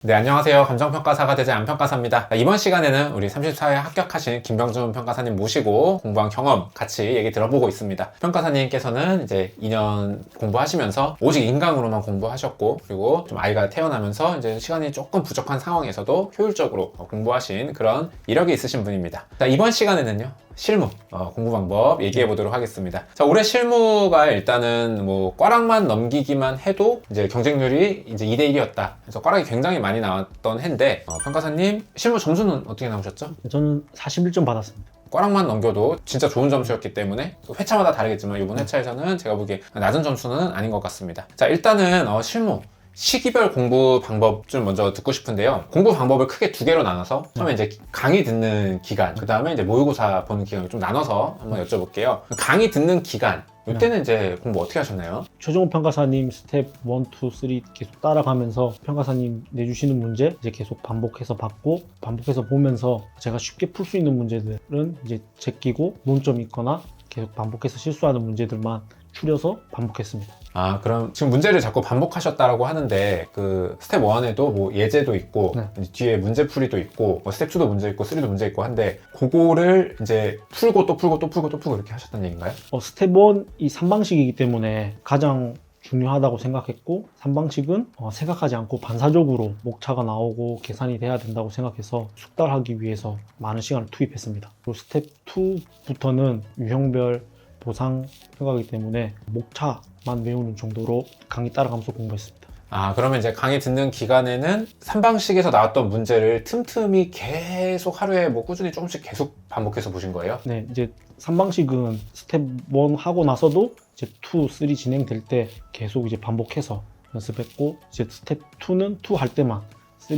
네, 안녕하세요. 감정평가사가 되지 않평가사입니다. 이번 시간에는 우리 34회 합격하신 김병준 평가사님 모시고 공부한 경험 같이 얘기 들어보고 있습니다. 평가사님께서는 이제 2년 공부하시면서 오직 인강으로만 공부하셨고, 그리고 좀 아이가 태어나면서 이제 시간이 조금 부족한 상황에서도 효율적으로 공부하신 그런 이력이 있으신 분입니다. 자, 이번 시간에는요, 실무, 공부 방법 얘기해 보도록 하겠습니다. 자, 올해 실무가 일단은 뭐 꽈락만 넘기기만 해도 이제 경쟁률이 이제 2대1이었다. 그래서 꽈락이 굉장히 많이 나왔던 해인데, 평가사님 실무 점수는 어떻게 나오셨죠? 저는 41점 받았습니다. 꽈락만 넘겨도 진짜 좋은 점수였기 때문에 회차마다 다르겠지만 이번 회차에서는 제가 보기에 낮은 점수는 아닌 것 같습니다. 자, 일단은 실무 시기별 공부 방법 좀 먼저 듣고 싶은데요. 공부 방법을 크게 두 개로 나눠서 처음에 이제 강의 듣는 기간, 그 다음에 이제 모의고사 보는 기간을 좀 나눠서 한번 여쭤볼게요. 강의 듣는 기간, 이때는 이제 공부 어떻게 하셨나요? 최종호 평가사님 스텝 1, 2, 3 계속 따라가면서 평가사님 내주시는 문제 이제 계속 반복해서 받고, 반복해서 보면서 제가 쉽게 풀 수 있는 문제들은 이제 제끼고 논점이 있거나 계속 반복해서 실수하는 문제들만 추려서 반복했습니다. 아, 그럼 지금 문제를 자꾸 반복하셨다라고 하는데 그 스텝 1에도 뭐 예제도 있고 이제 뒤에 문제풀이도 있고 뭐 스텝 2도 문제 있고 3도 문제 있고 한데 그거를 이제 풀고 또 풀고 또 풀고 또 풀고 이렇게 하셨다는 얘기인가요? 스텝 1이 3방식이기 때문에 가장 중요하다고 생각했고, 3방식은 생각하지 않고 반사적으로 목차가 나오고 계산이 돼야 된다고 생각해서 숙달하기 위해서 많은 시간을 투입했습니다. 그리고 스텝 2부터는 유형별 보상 평가이기 때문에 목차만 외우는 정도로 강의 따라가면서 공부했습니다. 아, 그러면 이제 강의 듣는 기간에는 3방식에서 나왔던 문제를 틈틈이 계속 하루에 뭐 꾸준히 조금씩 계속 반복해서 보신 거예요? 네, 이제 3방식은 스텝 1 하고 나서도 이제 2, 3 진행될 때 계속 이제 반복해서 연습했고, 이제 스텝 2는 2 할 때만, 3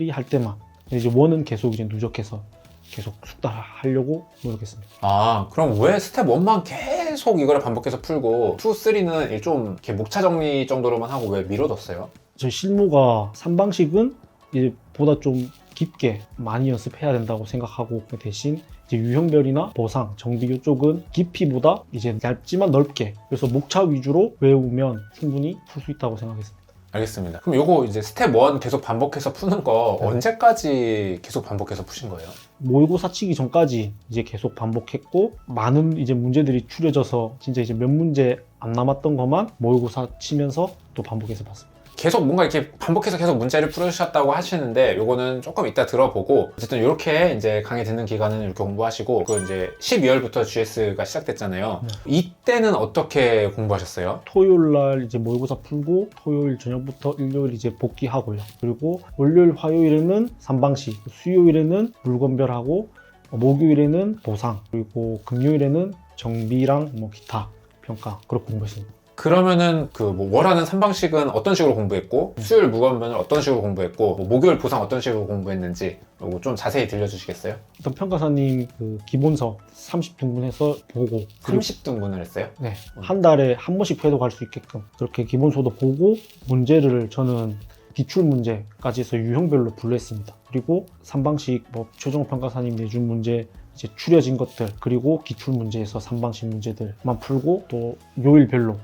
할 때만, 이제 1은 계속 이제 누적해서 계속 숙달하려고 노력했습니다. 아, 그럼 왜 스텝 1만 계속 이거를 반복해서 풀고 2, 3는 좀 이렇게 목차 정리 정도로만 하고 왜 미뤄뒀어요? 저 실무가 3방식은 이제 보다 좀 깊게 많이 연습해야 된다고 생각하고, 그 대신 이제 유형별이나 보상, 정비 쪽은 깊이보다 이제 얇지만 넓게, 그래서 목차 위주로 외우면 충분히 풀 수 있다고 생각했습니다. 알겠습니다. 그럼 요거 이제 스텝 1 계속 반복해서 푸는 거 언제까지 계속 반복해서 푸신 거예요? 모의고사 치기 전까지 이제 계속 반복했고, 많은 이제 문제들이 추려져서 진짜 이제 몇 문제 안 남았던 것만 모의고사 치면서 또 반복해서 봤습니다. 계속 뭔가 이렇게 반복해서 계속 문제를 풀으셨다고 하시는데 요거는 조금 이따 들어보고, 어쨌든 이렇게 이제 강의 듣는 기간은 이렇게 공부하시고, 그 이제 12월부터 GS가 시작됐잖아요. 이때는 어떻게 공부하셨어요? 토요일 날 이제 모의고사 풀고 토요일 저녁부터 일요일 이제 복귀하고요. 그리고 월요일, 화요일에는 3방식, 수요일에는 물건별하고, 목요일에는 보상, 그리고 금요일에는 정비랑 뭐 기타 평가, 그렇게 공부했습니다. 그러면은 그 뭐 월화는 3방식은 어떤 식으로 공부했고, 수요일 무건면을 어떤 식으로 공부했고, 뭐 목요일 보상 어떤 식으로 공부했는지 요거 좀 자세히 들려주시겠어요? 일단 평가사님 그 기본서 30등분해서 보고, 30등분을 했어요? 네, 한 달에 한 번씩 회독할 수 있게끔 그렇게 기본서도 보고, 문제를 저는 기출 문제까지 해서 유형별로 분류했습니다. 그리고 3방식 뭐 최종 평가사님 내준 문제 이제 추려진 것들, 그리고 기출 문제에서 3방식 문제들만 풀고, 또 요일별로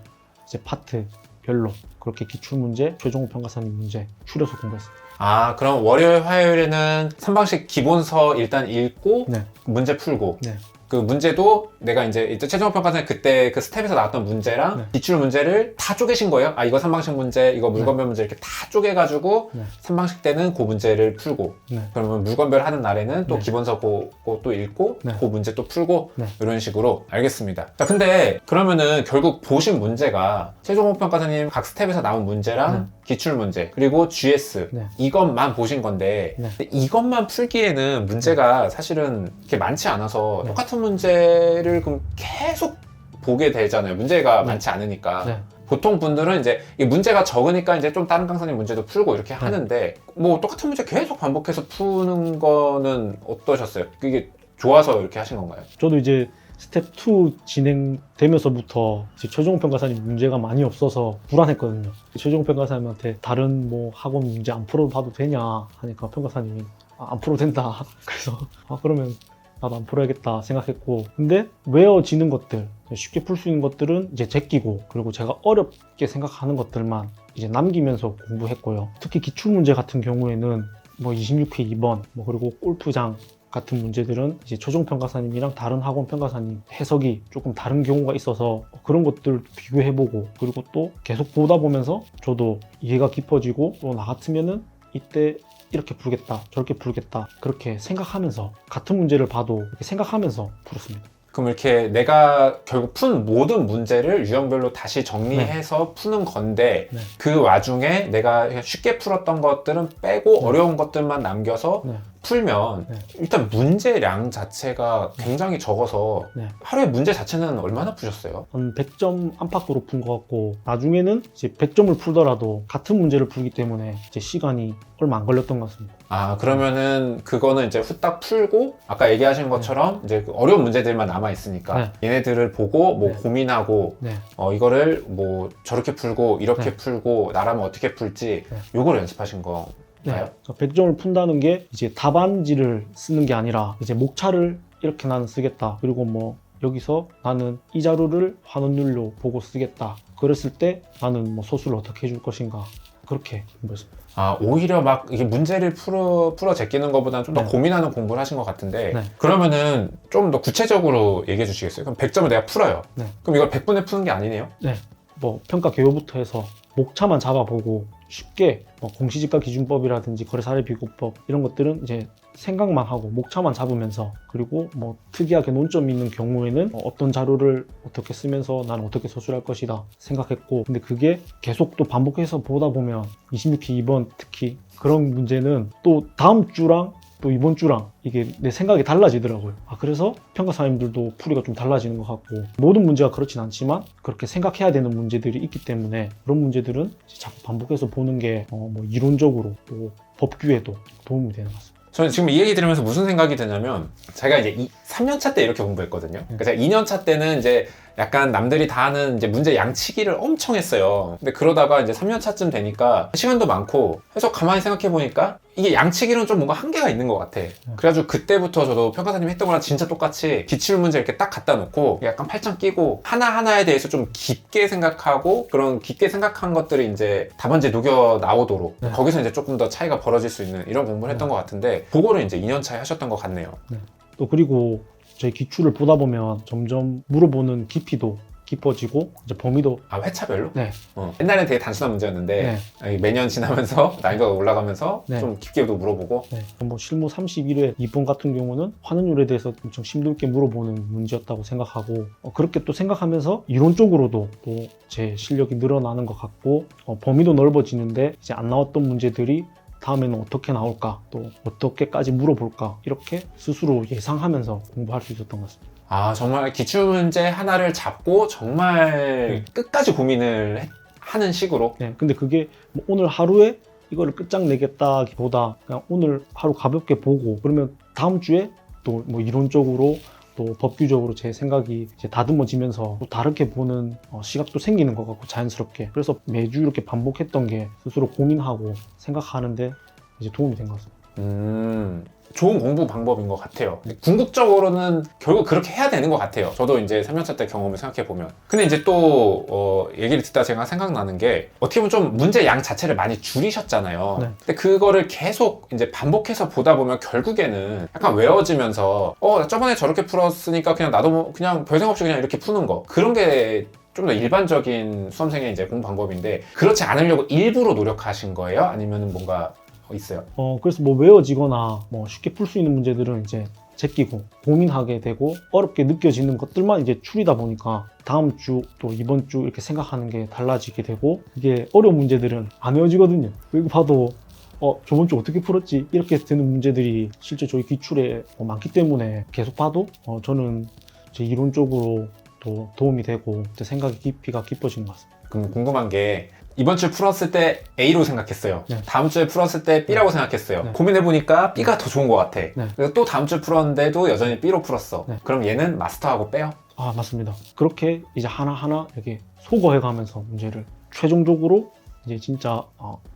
이제 파트별로 그렇게 기출 문제, 최종 평가사님 문제 추려서 공부했습니다. 아, 그럼 월요일, 화요일에는 3방식 기본서 일단 읽고 네. 문제 풀고, 네. 그 문제도 내가 이제 최종 평가사는 그때 그 스텝에서 나왔던 문제랑 기출 문제를 다 쪼개신 거예요? 아, 이거 3방식 문제, 이거 물건별 문제 이렇게 다 쪼개가지고 3방식 때는 그 문제를 풀고, 그러면 물건별 하는 날에는 또 기본서 그거 또 읽고 그 문제 또 풀고 이런 식으로. 알겠습니다. 자, 근데 그러면은 결국 보신 문제가 최종 평가사님 각 스텝에서 나온 문제랑 기출 문제 그리고 GS 이것만 보신 건데, 근데 이것만 풀기에는 문제가 사실은 그렇게 많지 않아서 똑같은 문제를 그럼 계속 보게 되잖아요. 문제가 많지 않으니까. 보통 분들은 이제 이 문제가 적으니까 이제 좀 다른 강사님 문제도 풀고 이렇게 하는데, 뭐 똑같은 문제 계속 반복해서 푸는 거는 어떠셨어요? 그게 좋아서 이렇게 하신 건가요? 저도 이제 스텝 2 진행되면서부터 이제 최종 평가사님 문제가 많이 없어서 불안했거든요. 최종 평가사님한테 다른 뭐 학원 문제 안 풀어봐도 되냐 하니까 평가사님이 안 풀어도 된다. 그래서 그러면 나도 안 풀어야겠다 생각했고, 근데 외워지는 것들, 쉽게 풀 수 있는 것들은 이제 제끼고, 그리고 제가 어렵게 생각하는 것들만 이제 남기면서 공부했고요. 특히 기출문제 같은 경우에는 뭐 26회 2번, 뭐 그리고 골프장 같은 문제들은 이제 최종평가사님이랑 다른 학원 평가사님 해석이 조금 다른 경우가 있어서 그런 것들 비교해보고, 그리고 또 계속 보다 보면서 저도 이해가 깊어지고, 또 나 같으면은 이때 이렇게 풀겠다, 저렇게 풀겠다, 그렇게 생각하면서 같은 문제를 봐도 이렇게 생각하면서 풀었습니다. 그럼 이렇게 내가 결국 푼 모든 문제를 유형별로 다시 정리해서 푸는 건데 네. 그 와중에 내가 그냥 쉽게 풀었던 것들은 빼고 네. 어려운 것들만 남겨서 네. 풀면 네. 일단 문제량 자체가 굉장히 적어서 네. 하루에 문제 자체는 얼마나 푸셨어요? 한 100점 안팎으로 푼 것 같고, 나중에는 이제 100점을 풀더라도 같은 문제를 풀기 때문에 이제 시간이 얼마 안 걸렸던 것 같습니다. 아, 그러면은 그거는 이제 후딱 풀고 아까 얘기하신 것처럼 이제 그 어려운 문제들만 남아 있으니까 네. 얘네들을 보고 뭐 네. 고민하고 네. 이거를 뭐 저렇게 풀고 이렇게 네. 풀고 나라면 어떻게 풀지 네. 요걸 연습하신 거. 네. 100점을 푼다는 게 이제 답안지를 쓰는 게 아니라 이제 목차를 이렇게 나는 쓰겠다. 그리고 뭐 여기서 나는 이 자료를 환원율로 보고 쓰겠다. 그랬을 때 나는 뭐 소수를 어떻게 해줄 것인가. 그렇게 공부했습니다. 아, 오히려 막 이게 문제를 풀어 제끼는 것보다는 좀 더 네. 고민하는 공부를 하신 것 같은데 네. 그러면은 좀 더 구체적으로 얘기해 주시겠어요? 그럼 100점을 내가 풀어요. 네. 그럼 이걸 100분에 푸는 게 아니네요? 네. 뭐 평가 개요부터 해서 목차만 잡아보고 쉽게 뭐 공시지가 기준법이라든지 거래사례비교법 이런 것들은 이제 생각만 하고 목차만 잡으면서, 그리고 뭐 특이하게 논점이 있는 경우에는 어떤 자료를 어떻게 쓰면서 나는 어떻게 서술할 것이다 생각했고, 근데 그게 계속 또 반복해서 보다 보면 26회 2번 특히 그런 문제는 또 다음 주랑 또 이번 주랑 이게 내 생각이 달라지더라고요. 그래서 평가사님들도 풀이가 좀 달라지는 것 같고, 모든 문제가 그렇진 않지만 그렇게 생각해야 되는 문제들이 있기 때문에 그런 문제들은 자꾸 반복해서 보는 게 뭐 이론적으로 또 법규에도 도움이 되는 것 같습니다. 저는 지금 이 얘기 들으면서 무슨 생각이 드냐면 제가 이제 3년차 때 이렇게 공부했거든요. 그러니까 제가 2년차 때는 이제 약간 남들이 다 하는 이제 문제 양치기를 엄청 했어요. 근데 그러다가 이제 3년차쯤 되니까 시간도 많고 해서 가만히 생각해 보니까 이게 양치기는 좀 뭔가 한계가 있는 것 같아. 그래가지고 그때부터 저도 평가사님이 했던 거랑 진짜 똑같이 기출문제 이렇게 딱 갖다 놓고 약간 팔짱 끼고 하나하나에 대해서 좀 깊게 생각하고 그런 깊게 생각한 것들이 이제 답안지에 녹여 나오도록 네. 거기서 이제 조금 더 차이가 벌어질 수 있는 이런 공부를 했던 것 같은데 그거를 이제 2년차에 하셨던 것 같네요. 또 그리고 저희 기출을 보다 보면 점점 물어보는 깊이도 깊어지고 이제 범위도 아, 회차별로? 네. 옛날엔 되게 단순한 문제였는데 네. 매년 지나면서 난이도가 올라가면서 네. 좀 깊게도 물어보고 네. 뭐 실무 31회 2번 같은 경우는 환원율에 대해서 엄청 심도있게 물어보는 문제였다고 생각하고, 그렇게 또 생각하면서 이론적으로도 또 제 실력이 늘어나는 것 같고, 범위도 넓어지는데 이제 안 나왔던 문제들이 다음에는 어떻게 나올까, 또 어떻게까지 물어볼까, 이렇게 스스로 예상하면서 공부할 수 있었던 것 같습니다. 아, 정말 기출문제 하나를 잡고 정말 끝까지 고민을 하는 식으로. 네, 근데 그게 뭐 오늘 하루에 이거를 끝장내겠다기보다 그냥 오늘 하루 가볍게 보고, 그러면 다음 주에 또 뭐 이론적으로 또 법규적으로 제 생각이 이제 다듬어지면서 또 다르게 보는 시각도 생기는 것 같고, 자연스럽게. 그래서 매주 이렇게 반복했던 게 스스로 고민하고 생각하는데 이제 도움이 된 것 같습니다. 좋은 공부 방법인 것 같아요. 궁극적으로는 결국 그렇게 해야 되는 것 같아요. 저도 이제 3년차 때 경험을 생각해보면. 근데 이제 또 얘기를 듣다 제가 생각나는 게 어떻게 보면 좀 문제 양 자체를 많이 줄이셨잖아요. 네. 근데 그거를 계속 이제 반복해서 보다 보면 결국에는 약간 외워지면서 저번에 저렇게 풀었으니까 그냥 나도 뭐 그냥 별 생각 없이 그냥 이렇게 푸는 거, 그런 게 좀 더 일반적인 수험생의 이제 공부 방법인데 그렇지 않으려고 일부러 노력하신 거예요? 아니면은 뭔가 있어요? 그래서 뭐 외워지거나 뭐 쉽게 풀 수 있는 문제들은 이제 제끼고 고민하게 되고, 어렵게 느껴지는 것들만 이제 추리다 보니까 다음 주 또 이번 주 이렇게 생각하는 게 달라지게 되고, 이게 어려운 문제들은 안 외워지거든요. 이거 봐도 저번 주 어떻게 풀었지? 이렇게 되는 문제들이 실제 저희 기출에 많기 때문에 계속 봐도 저는 제 이론적으로 또 도움이 되고 제 생각의 깊이가 깊어지는 것 같습니다. 그럼 궁금한 게 이번 주에 풀었을 때 A로 생각했어요. 네. 다음 주에 풀었을 때 B라고 생각했어요. 네. 고민해보니까 B가 더 좋은 것 같아. 네. 그래서 또 다음 주에 풀었는데도 여전히 B로 풀었어. 네. 그럼 얘는 마스터하고 빼요? 맞습니다. 그렇게 이제 하나하나 이렇게 소거해가면서 문제를 최종적으로 이제 진짜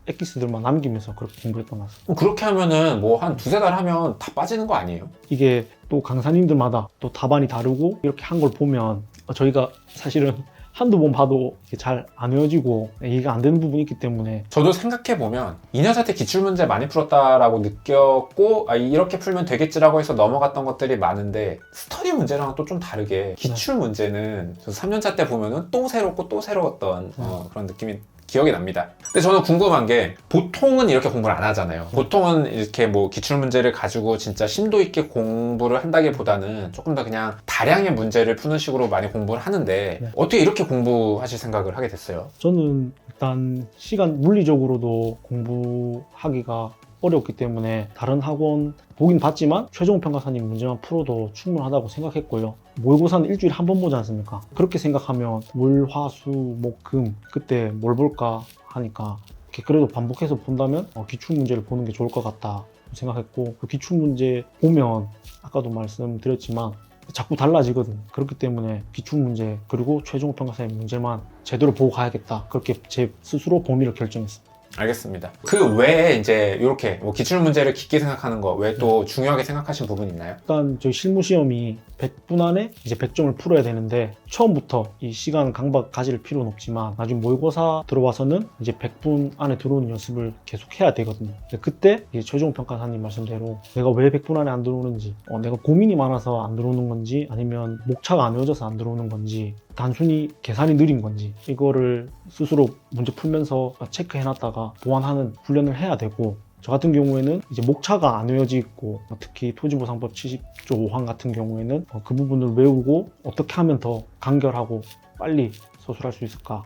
엑기스들만 남기면서 그렇게 공부했던 것 같습니다. 그럼 그렇게 하면은 뭐 한 두세 달 하면 다 빠지는 거 아니에요? 이게 또 강사님들마다 또 답안이 다르고 이렇게 한 걸 보면 저희가 사실은 한두 번 봐도 잘 안 외워지고 이해가 안 되는 부분이 있기 때문에 저도 생각해보면 2년차 때 기출문제 많이 풀었다라고 느꼈고 이렇게 풀면 되겠지라고 해서 넘어갔던 것들이 많은데 스터디 문제랑은 또 좀 다르게 기출문제는 3년차 때 보면은 또 새롭고 또 새로웠던 그런 느낌이 기억이 납니다. 근데 저는 궁금한 게 보통은 이렇게 공부를 안 하잖아요. 보통은 이렇게 뭐 기출문제를 가지고 진짜 심도 있게 공부를 한다기보다는 조금 더 그냥 다량의 문제를 푸는 식으로 많이 공부를 하는데 어떻게 이렇게 공부하실 생각을 하게 됐어요? 저는 일단 시간 물리적으로도 공부하기가 어려웠기 때문에 다른 학원 보긴 봤지만 최종 평가사님 문제만 풀어도 충분하다고 생각했고요. 모의고사는 일주일에 한 번 보지 않습니까? 그렇게 생각하면 월, 화, 수, 목, 금 그때 뭘 볼까 하니까 이렇게 그래도 반복해서 본다면 기출문제를 보는 게 좋을 것 같다 생각했고 그 기출문제 보면 아까도 말씀드렸지만 자꾸 달라지거든요. 그렇기 때문에 기출문제 그리고 최종 평가사님 문제만 제대로 보고 가야겠다 그렇게 제 스스로 범위를 결정했습니다. 알겠습니다. 그 외에 이제 이렇게 뭐 기출 문제를 깊게 생각하는 거 외에 또 중요하게 생각하신 부분 있나요? 일단 저희 실무 시험이 100분 안에 이제 100점을 풀어야 되는데 처음부터 이 시간 강박 가질 필요는 없지만 나중에 모의고사 들어와서는 이제 100분 안에 들어오는 연습을 계속 해야 되거든요. 그때 이제 최종 평가사님 말씀대로 내가 왜 100분 안에 안 들어오는지 내가 고민이 많아서 안 들어오는 건지 아니면 목차가 안 외워져서 안 들어오는 건지 단순히 계산이 느린 건지 이거를 스스로 문제 풀면서 체크해놨다가 보완하는 훈련을 해야 되고 저 같은 경우에는 이제 목차가 안 외워지고 특히 토지보상법 70조 5항 같은 경우에는 그 부분을 외우고 어떻게 하면 더 간결하고 빨리 서술할 수 있을까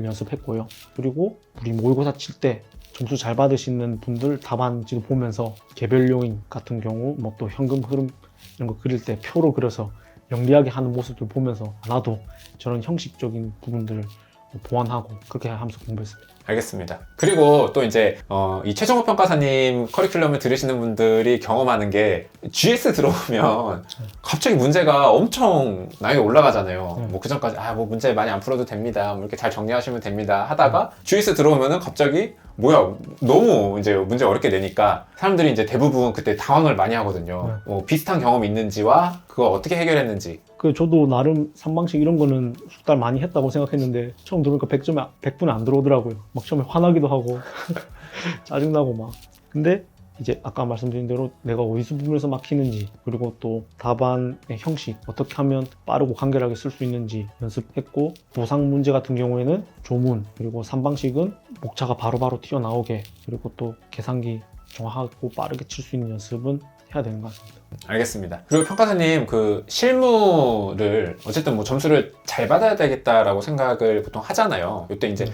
연습했고요. 그리고 우리 모의고사 칠 때 점수 잘 받으시는 분들 답안지도 보면서 개별 요인 같은 경우 뭐 또 현금 흐름 이런 거 그릴 때 표로 그려서 영리하게 하는 모습들 보면서 나도 저런 형식적인 부분들을 보완하고 그렇게 하면서 공부했습니다. 알겠습니다. 그리고 또 이제 이 최종호 평가사님 커리큘럼을 들으시는 분들이 경험하는 게 GS 들어오면 갑자기 문제가 엄청 난이도 올라가잖아요. 뭐 그전까지 뭐 문제 많이 안 풀어도 됩니다. 뭐 이렇게 잘 정리하시면 됩니다. 하다가 GS 들어오면은 갑자기 뭐야 너무 이제 문제 어렵게 내니까 사람들이 이제 대부분 그때 당황을 많이 하거든요. 비슷한 경험이 있는지와 그거 어떻게 해결했는지. 저도 나름 3방식 이런 거는 숙달 많이 했다고 생각했는데 처음 들으니까 100점에 100분에 안 들어오더라고요. 막 처음에 화나기도 하고 짜증나고 막. 근데 이제 아까 말씀드린 대로 내가 어디서 부분에서 막히는지 그리고 또 답안의 형식 어떻게 하면 빠르고 간결하게 쓸 수 있는지 연습했고 보상 문제 같은 경우에는 조문 그리고 3방식은 목차가 바로바로 튀어나오게 그리고 또 계산기 정확하고 빠르게 칠 수 있는 연습은 해야 되는 것 같습니다. 알겠습니다. 그리고 평가사님 그 실무를 어쨌든 뭐 점수를 잘 받아야 되겠다라고 생각을 보통 하잖아요. 이때 이제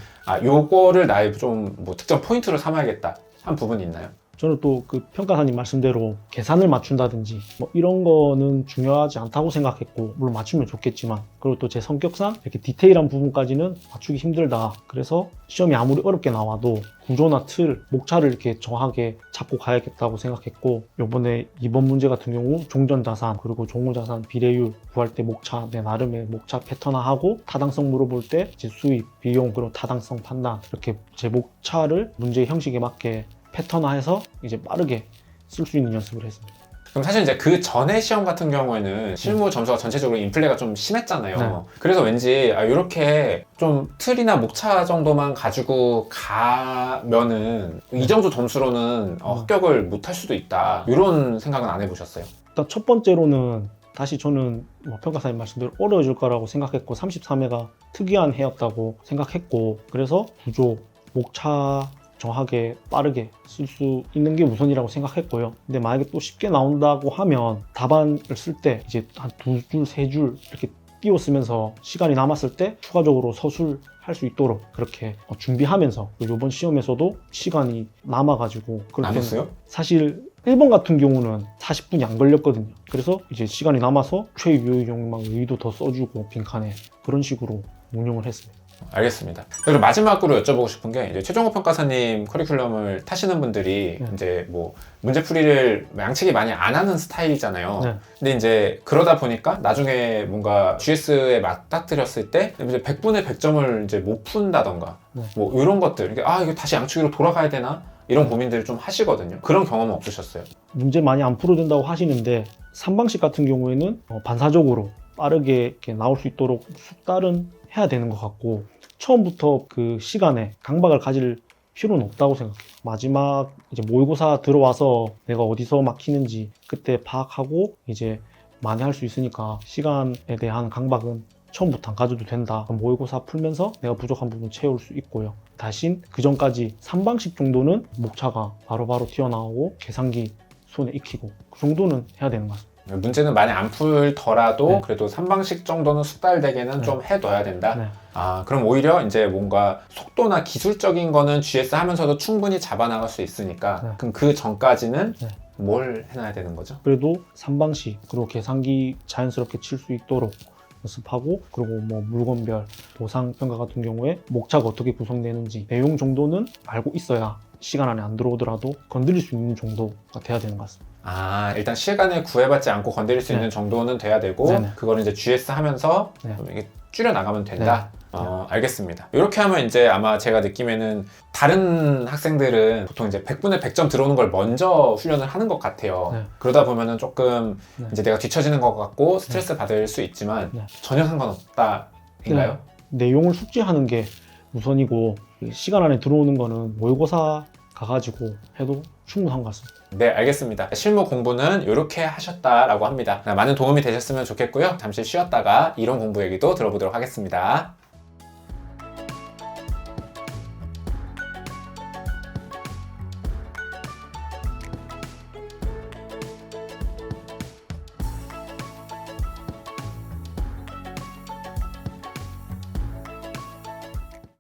요거를 나의 좀 뭐 특정 포인트로 삼아야겠다 한 부분이 있나요? 저는 또 그 평가사님 말씀대로 계산을 맞춘다든지 뭐 이런 거는 중요하지 않다고 생각했고 물론 맞추면 좋겠지만 그리고 또 제 성격상 이렇게 디테일한 부분까지는 맞추기 힘들다. 그래서 시험이 아무리 어렵게 나와도 구조나 틀, 목차를 이렇게 정확하게 잡고 가야겠다고 생각했고 요번에 이번 문제 같은 경우 종전자산 그리고 종후자산 비례율 구할 때 목차 내 나름의 목차 패턴화하고 타당성 물어볼 때 이제 수입, 비용 그리고 타당성 판단 이렇게 제 목차를 문제 형식에 맞게 패턴화해서 이제 빠르게 쓸 수 있는 연습을 했습니다. 그럼 사실 이제 그 전에 시험 같은 경우에는 실무 점수가 전체적으로 인플레가 좀 심했잖아요. 네. 그래서 왠지 이렇게 좀 틀이나 목차 정도만 가지고 가면은 이 정도 점수로는 합격을 못 할 수도 있다. 이런 생각은 안 해보셨어요? 일단 첫 번째로는 다시 저는 평가사님 말씀대로 어려워질 거라고 생각했고 33회가 특이한 해였다고 생각했고 그래서 구조, 목차 정확하게 빠르게 쓸 수 있는 게 우선이라고 생각했고요. 근데 만약에 또 쉽게 나온다고 하면 답안을 쓸 때 이제 한 2줄, 3줄 이렇게 띄워 쓰면서 시간이 남았을 때 추가적으로 서술할 수 있도록 그렇게 준비하면서 이번 시험에서도 시간이 남아가지고 남았어요? 사실 1번 같은 경우는 40분이 안 걸렸거든요. 그래서 이제 시간이 남아서 최유효용만 의도 더 써주고 빈칸에 그런 식으로 운용을 했습니다. 알겠습니다. 그리고 마지막으로 여쭤보고 싶은 게 이제 최종호 평가사님 커리큘럼을 타시는 분들이 네. 이제 뭐 문제풀이를 양측이 많이 안 하는 스타일이잖아요. 네. 근데 이제 그러다 보니까 나중에 뭔가 GS에 맞닥뜨렸을 때 이제 100분의 100점을 이제 못 푼다던가 네. 뭐 이런 것들 이거 다시 양측으로 돌아가야 되나? 이런 고민들을 좀 하시거든요. 그런 경험은 없으셨어요? 문제 많이 안 풀어준다고 하시는데 3방식 같은 경우에는 반사적으로 빠르게 이렇게 나올 수 있도록 숙달은 해야 되는 것 같고 처음부터 그 시간에 강박을 가질 필요는 없다고 생각해요. 마지막 이제 모의고사 들어와서 내가 어디서 막히는지 그때 파악하고 이제 만회할 수 있으니까 시간에 대한 강박은 처음부터 안 가져도 된다. 모의고사 풀면서 내가 부족한 부분 채울 수 있고요. 대신 그 전까지 3방식 정도는 목차가 바로바로 튀어나오고 계산기 손에 익히고 그 정도는 해야 되는 것 같습니다. 문제는 많이 안 풀더라도 네. 그래도 3방식 정도는 숙달되게는 네. 좀 해둬야 된다. 네. 아, 그럼 오히려 이제 뭔가 속도나 기술적인 거는 GS 하면서도 충분히 잡아나갈 수 있으니까 네. 그럼 그 전까지는 네. 뭘 해놔야 되는 거죠? 그래도 3방식 그리고 계산기 자연스럽게 칠 수 있도록 연습하고 그리고 뭐 물건별 보상 평가 같은 경우에 목차가 어떻게 구성되는지 내용 정도는 알고 있어야 시간 안에 안 들어오더라도 건드릴 수 있는 정도가 돼야 되는 것 같습니다. 아, 일단 시간에 구애받지 않고 건드릴 수 네. 있는 정도는 돼야 되고 네네. 그거는 이제 GS 하면서 네. 좀 이게 줄여나가면 된다. 알겠습니다. 이렇게 하면 이제 아마 제가 느낌에는 다른 학생들은 보통 이제 100분에 100점 들어오는 걸 먼저 훈련을 하는 것 같아요. 네. 그러다 보면은 조금 네. 이제 내가 뒤처지는 것 같고 스트레스 받을 수 있지만 네. 전혀 상관없다인가요? 내용을 숙지하는 게 우선이고 시간 안에 들어오는 거는 모의고사 가가지고 해도 충분한 것 같습니다. 네, 알겠습니다. 실무 공부는 이렇게 하셨다라고 합니다. 많은 도움이 되셨으면 좋겠고요. 잠시 쉬었다가 이론 공부 얘기도 들어보도록 하겠습니다.